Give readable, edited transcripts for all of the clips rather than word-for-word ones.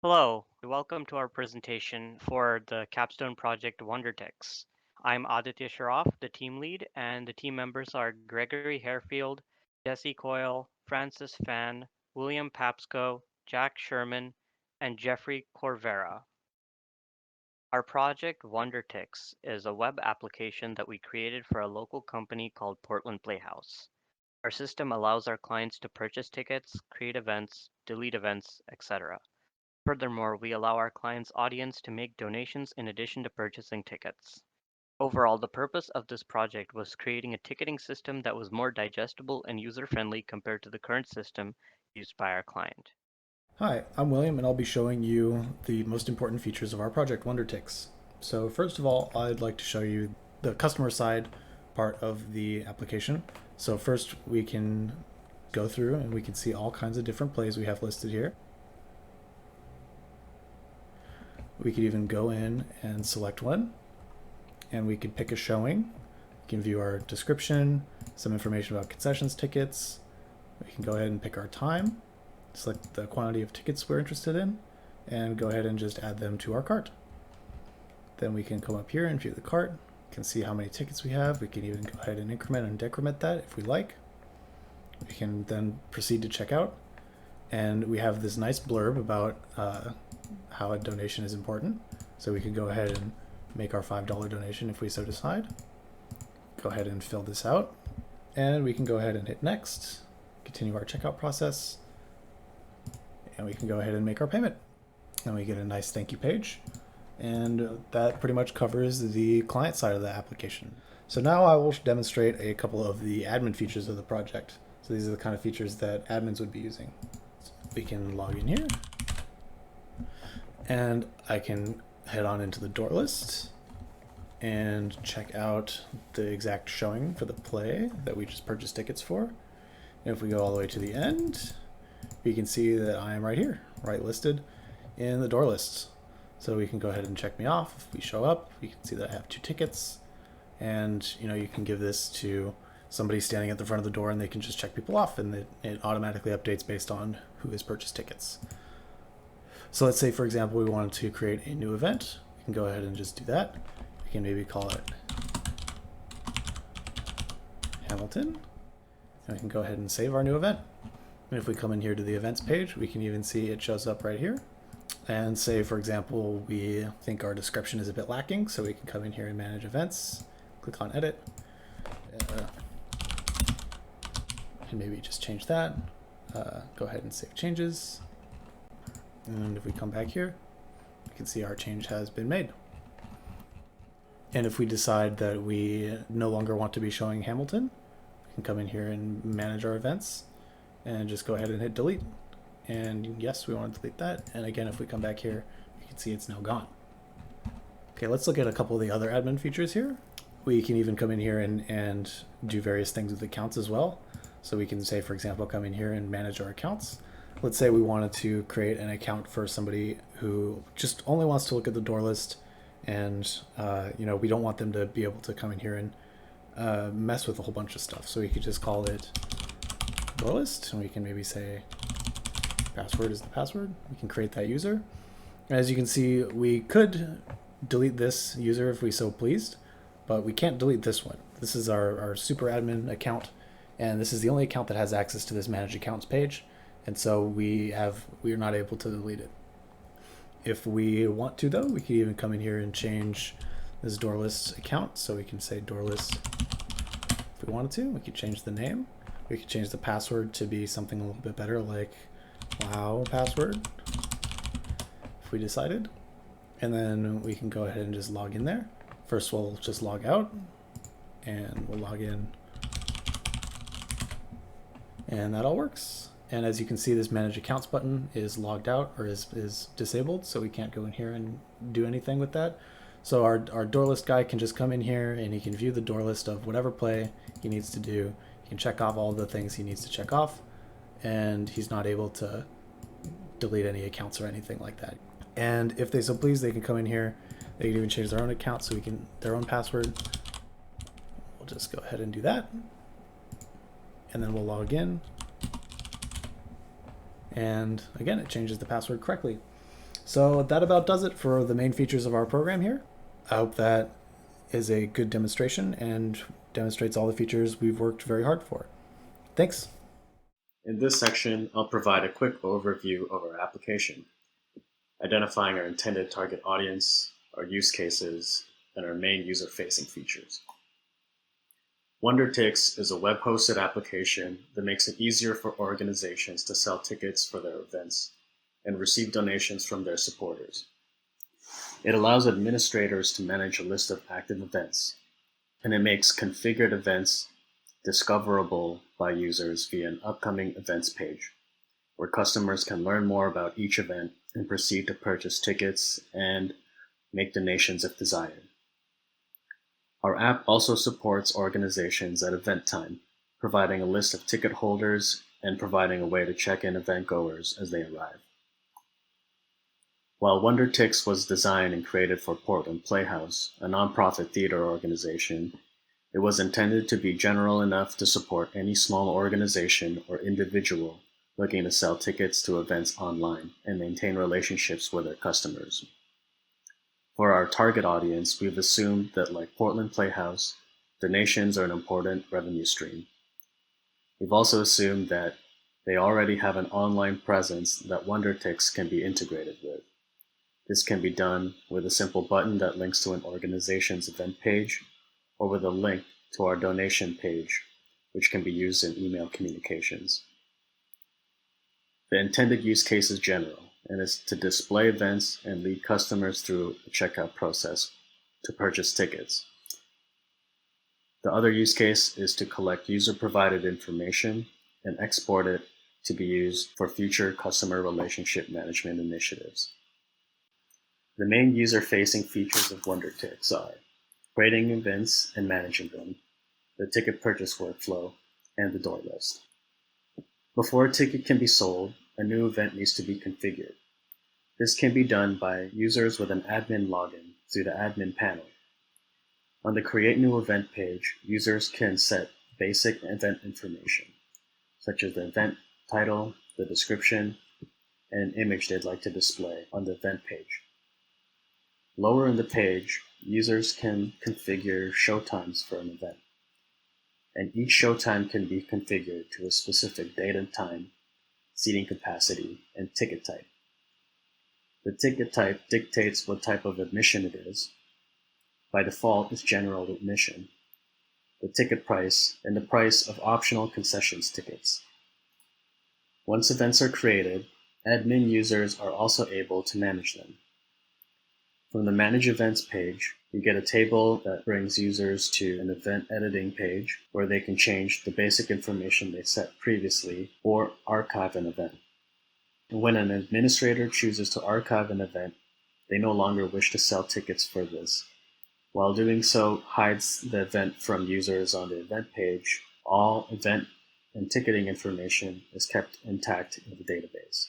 Hello, welcome to our presentation for the Capstone project Wonder Tix. I'm Aditya Sharoff, the team lead, and the team members are Gregory Hairfield, Jesse Coyle, Francis Phan, William Papsco, Jack Sherman, and Geoffrey Corvera. Our project Wonder Tix is a web application that we created for a local company called Portland Playhouse. Our system allows our clients to purchase tickets, create events, delete events, etc. Furthermore, we allow our clients' audience to make donations in addition to purchasing tickets. Overall, the purpose of this project was creating a ticketing system that was more digestible and user-friendly compared to the current system used by our client. Hi, I'm William and I'll be showing you the most important features of our project, Wonder Tix. So first of all, I'd like to show you the customer side part of the application. So first we can go through and we can see all kinds of different plays we have listed here. We could even go in and select one and we could pick a showing. We can view our description, some information about concessions tickets. We can go ahead and pick our time, select the quantity of tickets we're interested in, and go ahead and just add them to our cart. Then we can come up here and view the cart. We can see how many tickets we have. We can even go ahead and increment and decrement that if we like. We can then proceed to check out. And we have this nice blurb about how a donation is important. So we could go ahead and make our $5 donation if we so decide. Go ahead and fill this out. And we can go ahead and hit next, continue our checkout process, and we can go ahead and make our payment. And we get a nice thank you page. And that pretty much covers the client side of the application. So now I will demonstrate a couple of the admin features of the project. So these are the kind of features that admins would be using. So we can log in here, and I can head on into the door list and check out the exact showing for the play that we just purchased tickets for. And if we go all the way to the end, we can see that I am right here, right listed in the door lists. So we can go ahead and check me off. If we show up, we can see that I have 2 tickets. And you can give this to somebody standing at the front of the door and they can just check people off, and it automatically updates based on who has purchased tickets. So let's say, for example, we wanted to create a new event. We can go ahead and just do that. We can maybe call it Hamilton. And we can go ahead and save our new event. And if we come in here to the events page, we can even see it shows up right here. And say, for example, we think our description is a bit lacking, so we can come in here and manage events, click on edit, and maybe just change that. Go ahead and save changes. And if we come back here, you can see our change has been made. And if we decide that we no longer want to be showing Hamilton, we can come in here and manage our events and just go ahead and hit delete. And yes, we want to delete that. And again, if we come back here, you can see it's now gone. Okay, let's look at a couple of the other admin features here. We can even come in here and do various things with accounts as well. So we can say, for example, come in here and manage our accounts. Let's say we wanted to create an account for somebody who just only wants to look at the door list, and we don't want them to be able to come in here and mess with a whole bunch of stuff. So we could just call it door list, and we can maybe say password is the password. We can create that user. As you can see, we could delete this user if we so pleased, but we can't delete this one. This is our super admin account, and this is the only account that has access to this manage accounts page, and so we are not able to delete it. If we want to, though, we could even come in here and change this door list account. So we can say door list if we wanted to. We could change the name. We could change the password to be something a little bit better, like wow password, if we decided. And then we can go ahead and just log in there. First we'll just log out, and we'll log in, and that all works. And as you can see, this manage accounts button is logged out, or is disabled, so we can't go in here and do anything with that. So our door list guy can just come in here and he can view the door list of whatever play he needs to do. He can check off all the things he needs to check off, and he's not able to delete any accounts or anything like that. And if they so please, they can come in here. They can even change their own account, so their own password. We'll just go ahead and do that, and then we'll log in. And again, it changes the password correctly. So that about does it for the main features of our program here. I hope that is a good demonstration and demonstrates all the features we've worked very hard for. Thanks. In this section, I'll provide a quick overview of our application, identifying our intended target audience, our use cases, and our main user-facing features. Wonder Tix is a web-hosted application that makes it easier for organizations to sell tickets for their events and receive donations from their supporters. It allows administrators to manage a list of active events, and it makes configured events discoverable by users via an upcoming events page, where customers can learn more about each event and proceed to purchase tickets and make donations if desired. Our app also supports organizations at event time, providing a list of ticket holders and providing a way to check in event goers as they arrive. While Wonder Tix was designed and created for Portland Playhouse, a nonprofit theater organization, it was intended to be general enough to support any small organization or individual looking to sell tickets to events online and maintain relationships with their customers. For our target audience, we've assumed that, like Portland Playhouse, donations are an important revenue stream. We've also assumed that they already have an online presence that Wonder Tix can be integrated with. This can be done with a simple button that links to an organization's event page, or with a link to our donation page, which can be used in email communications. The intended use case is general, and is to display events and lead customers through the checkout process to purchase tickets. The other use case is to collect user-provided information and export it to be used for future customer relationship management initiatives. The main user-facing features of Wonder Tix are creating events and managing them, the ticket purchase workflow, and the door list. Before a ticket can be sold, a new event needs to be configured. This can be done by users with an admin login through the admin panel. On the Create New Event page, users can set basic event information, such as the event title, the description, and an image they'd like to display on the event page. Lower in the page, users can configure showtimes for an event, and each showtime can be configured to a specific date and time, seating capacity, and ticket type. The ticket type dictates what type of admission it is. By default, it's general admission, the ticket price, and the price of optional concessions tickets. Once events are created, admin users are also able to manage them. From the Manage Events page, you get a table that brings users to an event editing page where they can change the basic information they set previously or archive an event. And when an administrator chooses to archive an event, they no longer wish to sell tickets for this. While doing so hides the event from users on the event page, all event and ticketing information is kept intact in the database.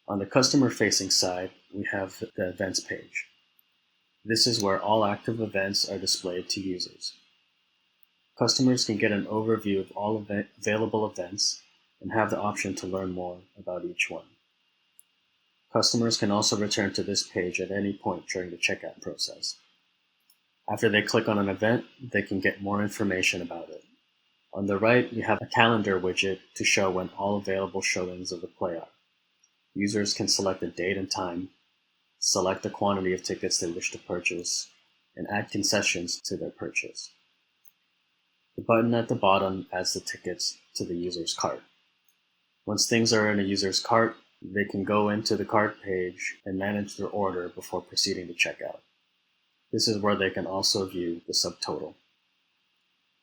On the customer-facing side, we have the Events page. This is where all active events are displayed to users. Customers can get an overview of all available events and have the option to learn more about each one. Customers can also return to this page at any point during the checkout process. After they click on an event, they can get more information about it. On the right, we have a calendar widget to show when all available showings of the play are. Users can select a date and time, select the quantity of tickets they wish to purchase, and add concessions to their purchase. The button at the bottom adds the tickets to the user's cart. Once things are in a user's cart, they can go into the cart page and manage their order before proceeding to checkout. This is where they can also view the subtotal.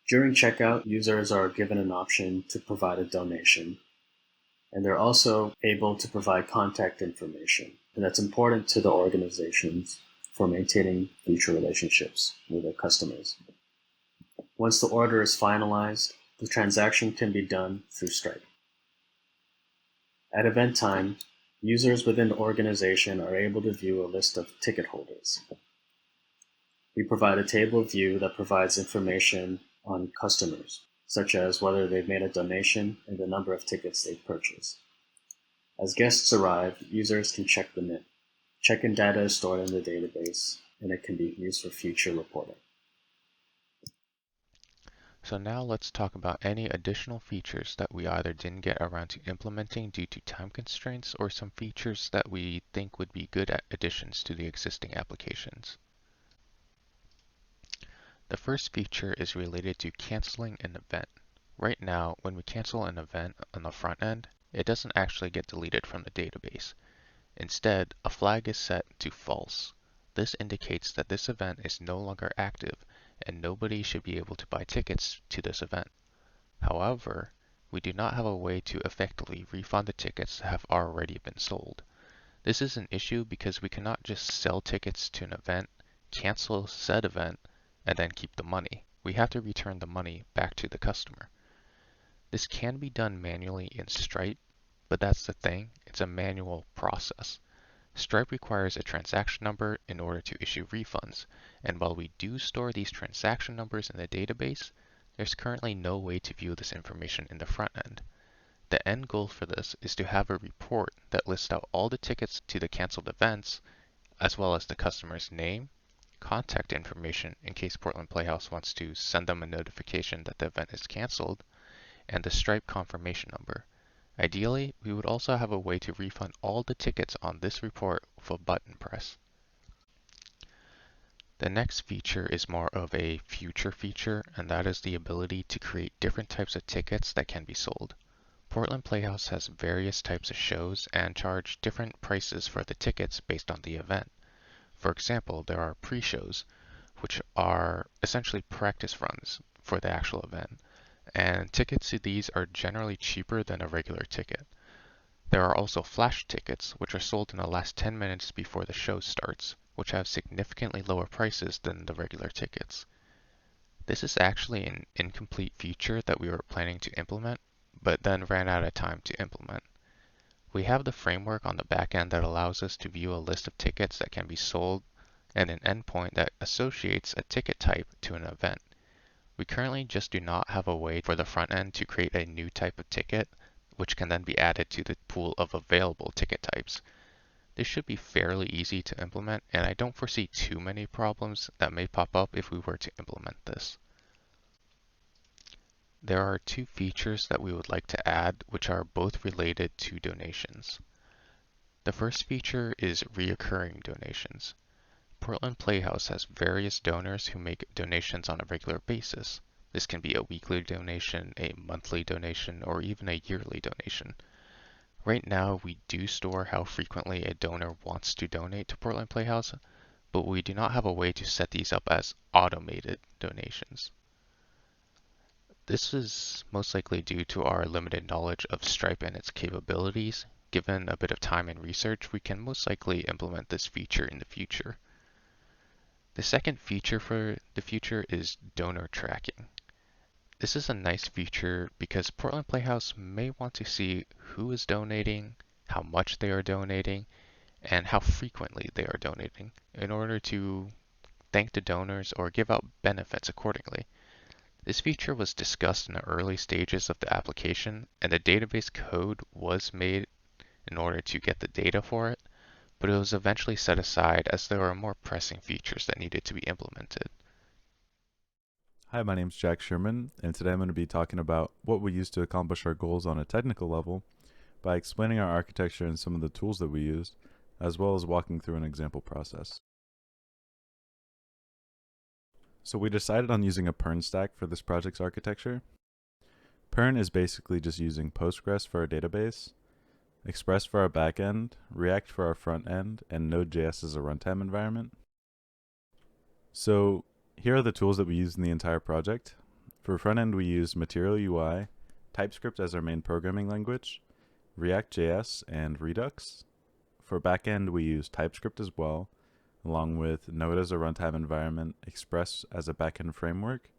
During checkout, users are given an option to provide a donation, and they're also able to provide contact information, and that's important to the organizations for maintaining future relationships with their customers. Once the order is finalized, the transaction can be done through Stripe. At event time, users within the organization are able to view a list of ticket holders. We provide a table view that provides information on customers, such as whether they've made a donation and the number of tickets they've purchased. As guests arrive, users can check them in. Check-in data is stored in the database, and it can be used for future reporting. So now let's talk about any additional features that we either didn't get around to implementing due to time constraints or some features that we think would be good additions to the existing applications. The first feature is related to canceling an event. Right now, when we cancel an event on the front end, it doesn't actually get deleted from the database. Instead, a flag is set to false. This indicates that this event is no longer active and nobody should be able to buy tickets to this event. However, we do not have a way to effectively refund the tickets that have already been sold. This is an issue because we cannot just sell tickets to an event, cancel said event, and then keep the money. We have to return the money back to the customer. This can be done manually in Stripe, but that's the thing, it's a manual process. Stripe requires a transaction number in order to issue refunds, and while we do store these transaction numbers in the database, there's currently no way to view this information in the front end. The end goal for this is to have a report that lists out all the tickets to the canceled events, as well as the customer's name, contact information in case Portland Playhouse wants to send them a notification that the event is canceled, and the Stripe confirmation number. Ideally, we would also have a way to refund all the tickets on this report with a button press. The next feature is more of a future feature, and that is the ability to create different types of tickets that can be sold. Portland Playhouse has various types of shows and charge different prices for the tickets based on the event. For example, there are pre-shows, which are essentially practice runs for the actual event, and tickets to these are generally cheaper than a regular ticket. There are also flash tickets, which are sold in the last 10 minutes before the show starts, which have significantly lower prices than the regular tickets. This is actually an incomplete feature that we were planning to implement, but then ran out of time to implement. We have the framework on the back end that allows us to view a list of tickets that can be sold and an endpoint that associates a ticket type to an event. We currently just do not have a way for the front end to create a new type of ticket, which can then be added to the pool of available ticket types. This should be fairly easy to implement, and I don't foresee too many problems that may pop up if we were to implement this. There are two features that we would like to add, which are both related to donations. The first feature is reoccurring donations. Portland Playhouse has various donors who make donations on a regular basis. This can be a weekly donation, a monthly donation, or even a yearly donation. Right now, we do store how frequently a donor wants to donate to Portland Playhouse, but we do not have a way to set these up as automated donations. This is most likely due to our limited knowledge of Stripe and its capabilities. Given a bit of time and research, we can most likely implement this feature in the future. The second feature for the future is donor tracking. This is a nice feature because Portland Playhouse may want to see who is donating, how much they are donating, and how frequently they are donating in order to thank the donors or give out benefits accordingly. This feature was discussed in the early stages of the application, and the database code was made in order to get the data for it, but it was eventually set aside as there were more pressing features that needed to be implemented. Hi, my name's Jack Sherman, and today I'm going to be talking about what we use to accomplish our goals on a technical level by explaining our architecture and some of the tools that we used, as well as walking through an example process. So we decided on using a Pern stack for this project's architecture. Pern is basically just using Postgres for our database, Express for our backend, React for our front end, and Node.js as a runtime environment. So here are the tools that we used in the entire project. For front end, we used Material UI, TypeScript as our main programming language, React.js, and Redux. For backend, we used TypeScript as well, along with Node as a runtime environment, Express as a backend framework,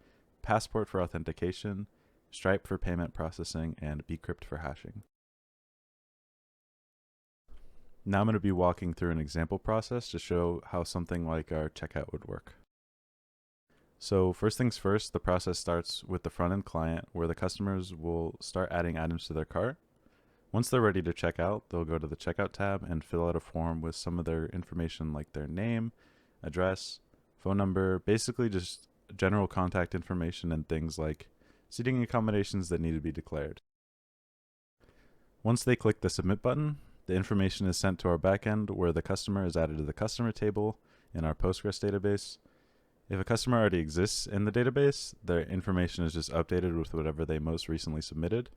Passport for authentication, Stripe for payment processing, and bcrypt for hashing. Now I'm going to be walking through an example process to show how something like our checkout would work. So first things first, the process starts with the front-end client where the customers will start adding items to their cart. Once they're ready to check out, they'll go to the Checkout tab and fill out a form with some of their information like their name, address, phone number, basically just general contact information and things like seating accommodations that need to be declared. Once they click the Submit button, the information is sent to our backend where the customer is added to the customer table in our Postgres database. If a customer already exists in the database, their information is just updated with whatever they most recently submitted.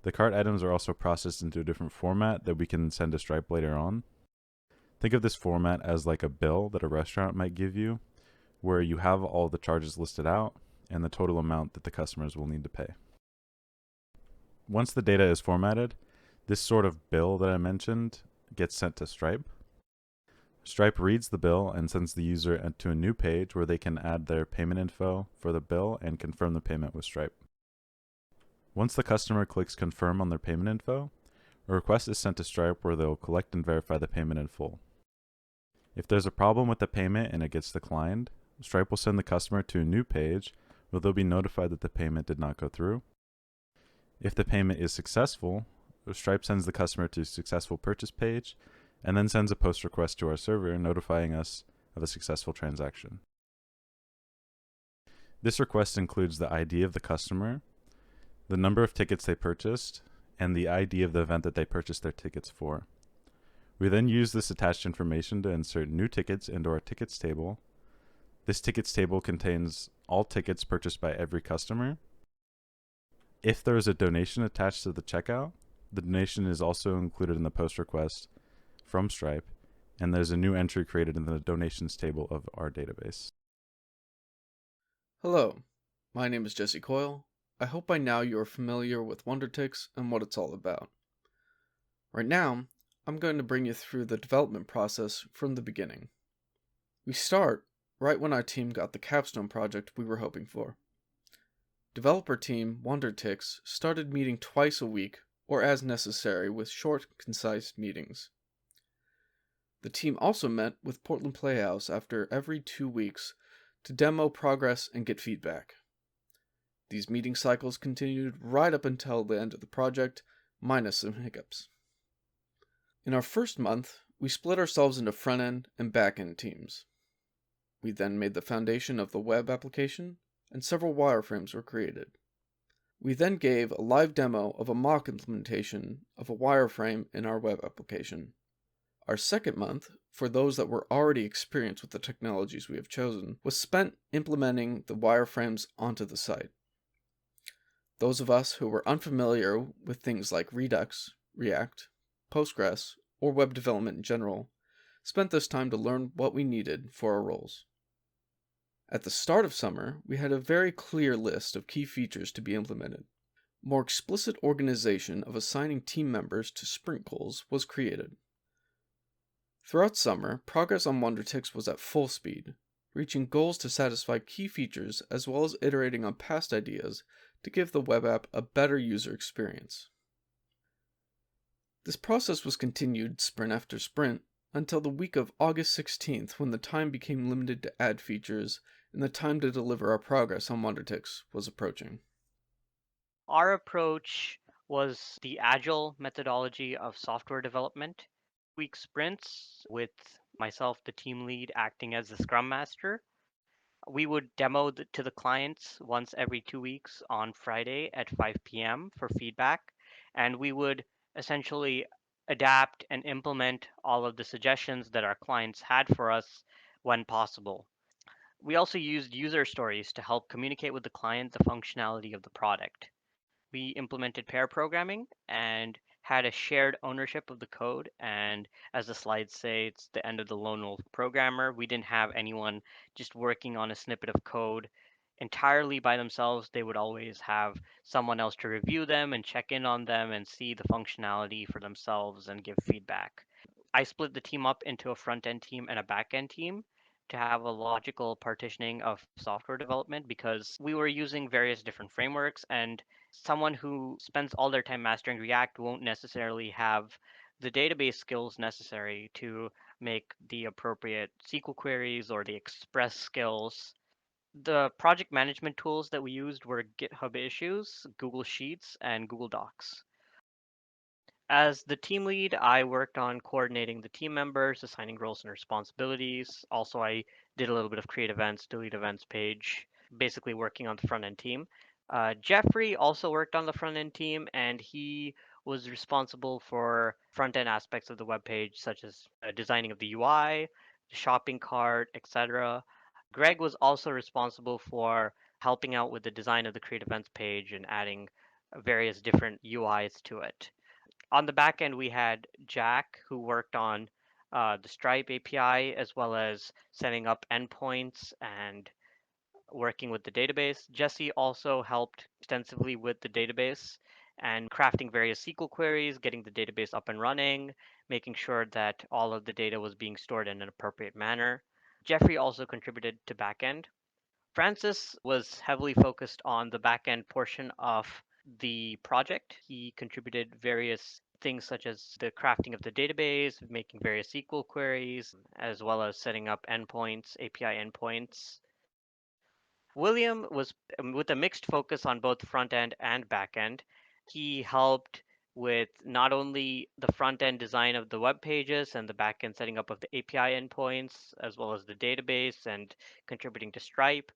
The cart items are also processed into a different format that we can send to Stripe later on. Think of this format as like a bill that a restaurant might give you, where you have all the charges listed out and the total amount that the customers will need to pay. Once the data is formatted, this sort of bill that I mentioned gets sent to Stripe. Stripe reads the bill and sends the user to a new page where they can add their payment info for the bill and confirm the payment with Stripe. Once the customer clicks confirm on their payment info, a request is sent to Stripe where they'll collect and verify the payment in full. If there's a problem with the payment and it gets declined, Stripe will send the customer to a new page where they'll be notified that the payment did not go through. If the payment is successful, Stripe sends the customer to a successful purchase page and then sends a post request to our server notifying us of a successful transaction. This request includes the ID of the customer, the number of tickets they purchased, and the ID of the event that they purchased their tickets for. We then use this attached information to insert new tickets into our tickets table. This tickets table contains all tickets purchased by every customer. If there is a donation attached to the checkout, the donation is also included in the post request from Stripe, and there's a new entry created in the donations table of our database. Hello, my name is Jesse Coyle. I hope by now you are familiar with Wonder Tix and what it's all about. Right now, I'm going to bring you through the development process from the beginning. We start right when our team got the Capstone project we were hoping for. Developer team Wonder Tix started meeting twice a week or as necessary with short, concise meetings. The team also met with Portland Playhouse after every 2 weeks to demo progress and get feedback. These meeting cycles continued right up until the end of the project, minus some hiccups. In our first month, we split ourselves into front-end and back-end teams. We then made the foundation of the web application, and several wireframes were created. We then gave a live demo of a mock implementation of a wireframe in our web application. Our second month, for those that were already experienced with the technologies we have chosen, was spent implementing the wireframes onto the site. Those of us who were unfamiliar with things like Redux, React, Postgres, or web development in general, spent this time to learn what we needed for our roles. At the start of summer, we had a very clear list of key features to be implemented. More explicit organization of assigning team members to sprint goals was created. Throughout summer, progress on Wonder Tix was at full speed, reaching goals to satisfy key features as well as iterating on past ideas to give the web app a better user experience. This process was continued sprint after sprint until the week of August 16th when the time became limited to add features and the time to deliver our progress on Wonder Tix was approaching. Our approach was the Agile methodology of software development. Week sprints with myself, the team lead, acting as the Scrum Master. We would demo to the clients once every 2 weeks on Friday at 5 p.m. for feedback, and we would essentially adapt and implement all of the suggestions that our clients had for us when possible. We also used user stories to help communicate with the client the functionality of the product. We implemented pair programming and had a shared ownership of the code. And as the slides say, it's the end of the lone wolf programmer. We didn't have anyone just working on a snippet of code entirely by themselves. They would always have someone else to review them and check in on them and see the functionality for themselves and give feedback. I split the team up into a front end team and a back end team to have a logical partitioning of software development because we were using various different frameworks, and someone who spends all their time mastering React won't necessarily have the database skills necessary to make the appropriate SQL queries or the Express skills. The project management tools that we used were GitHub Issues, Google Sheets, and Google Docs. As the team lead, I worked on coordinating the team members, assigning roles and responsibilities. Also, I did a little bit of create events, delete events page, basically working on the front end team. Geoffrey also worked on the front end team, and he was responsible for front end aspects of the web page, such as designing of the UI, the shopping cart, etc. Greg was also responsible for helping out with the design of the create events page and adding various different UIs to it. On the back end, we had Jack, who worked on the Stripe API, as well as setting up endpoints and working with the database. Jesse also helped extensively with the database and crafting various SQL queries, getting the database up and running, making sure that all of the data was being stored in an appropriate manner. Geoffrey also contributed to backend. Francis was heavily focused on the backend portion of the project. He contributed various things such as the crafting of the database, making various SQL queries, as well as setting up endpoints, API endpoints. William was with a mixed focus on both front end and back end. He helped with not only the front end design of the web pages and the back end setting up of the API endpoints, as well as the database and contributing to Stripe.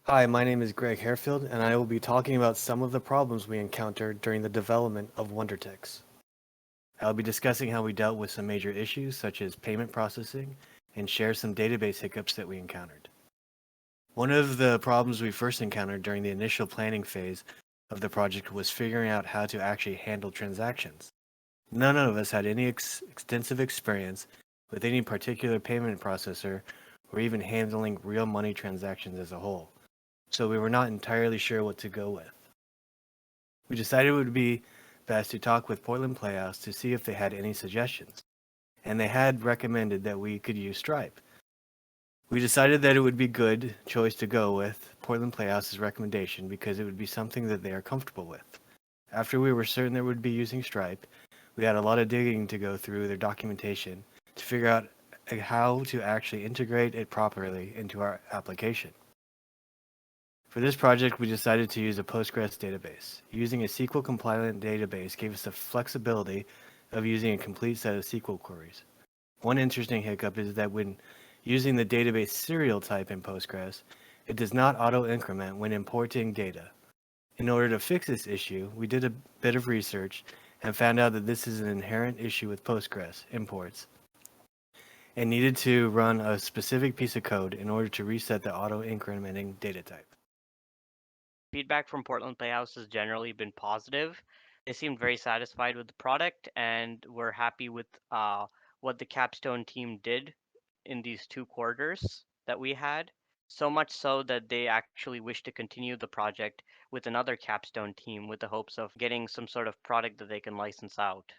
Hi, my name is Greg Hairfield, and I will be talking about some of the problems we encountered during the development of Wonder Tix. I'll be discussing how we dealt with some major issues such as payment processing and share some database hiccups that we encountered. One of the problems we first encountered during the initial planning phase of the project was figuring out how to actually handle transactions. None of us had any extensive experience with any particular payment processor or even handling real money transactions as a whole, so we were not entirely sure what to go with. We decided it would be best to talk with Portland Playhouse to see if they had any suggestions, and they had recommended that we could use Stripe. We decided that it would be a good choice to go with Portland Playhouse's recommendation because it would be something that they are comfortable with. After we were certain that we would be using Stripe, we had a lot of digging to go through their documentation to figure out how to actually integrate it properly into our application. For this project, we decided to use a Postgres database. Using a SQL compliant database gave us the flexibility of using a complete set of SQL queries. One interesting hiccup is that when using the database serial type in Postgres, it does not auto-increment when importing data. In order to fix this issue, we did a bit of research and found out that this is an inherent issue with Postgres imports and needed to run a specific piece of code in order to reset the auto-incrementing data type. Feedback from Portland Playhouse has generally been positive. They seemed very satisfied with the product and were happy with what the Capstone team did in these 2 quarters that we had. So much so that they actually wish to continue the project with another Capstone team with the hopes of getting some sort of product that they can license out.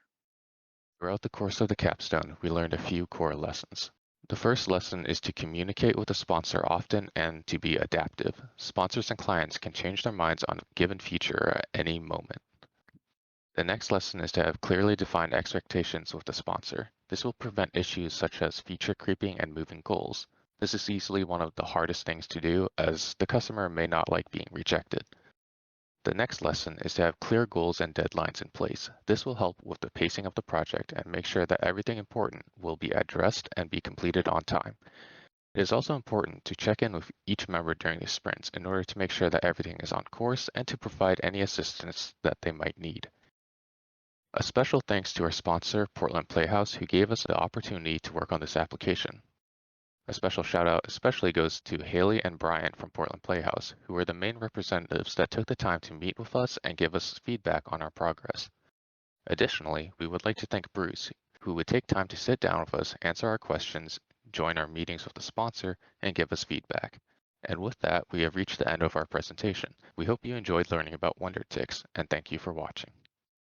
Throughout the course of the capstone, we learned a few core lessons. The first lesson is to communicate with the sponsor often and to be adaptive. Sponsors and clients can change their minds on a given feature at any moment. The next lesson is to have clearly defined expectations with the sponsor. This will prevent issues such as feature creeping and moving goals. This is easily one of the hardest things to do, as the customer may not like being rejected. The next lesson is to have clear goals and deadlines in place. This will help with the pacing of the project and make sure that everything important will be addressed and be completed on time. It is also important to check in with each member during the sprints in order to make sure that everything is on course and to provide any assistance that they might need. A special thanks to our sponsor, Portland Playhouse, who gave us the opportunity to work on this application. A special shout out especially goes to Haley and Brian from Portland Playhouse, who were the main representatives that took the time to meet with us and give us feedback on our progress. Additionally, we would like to thank Bruce, who would take time to sit down with us, answer our questions, join our meetings with the sponsor, and give us feedback. And with that, we have reached the end of our presentation. We hope you enjoyed learning about Wonder Tix, and thank you for watching.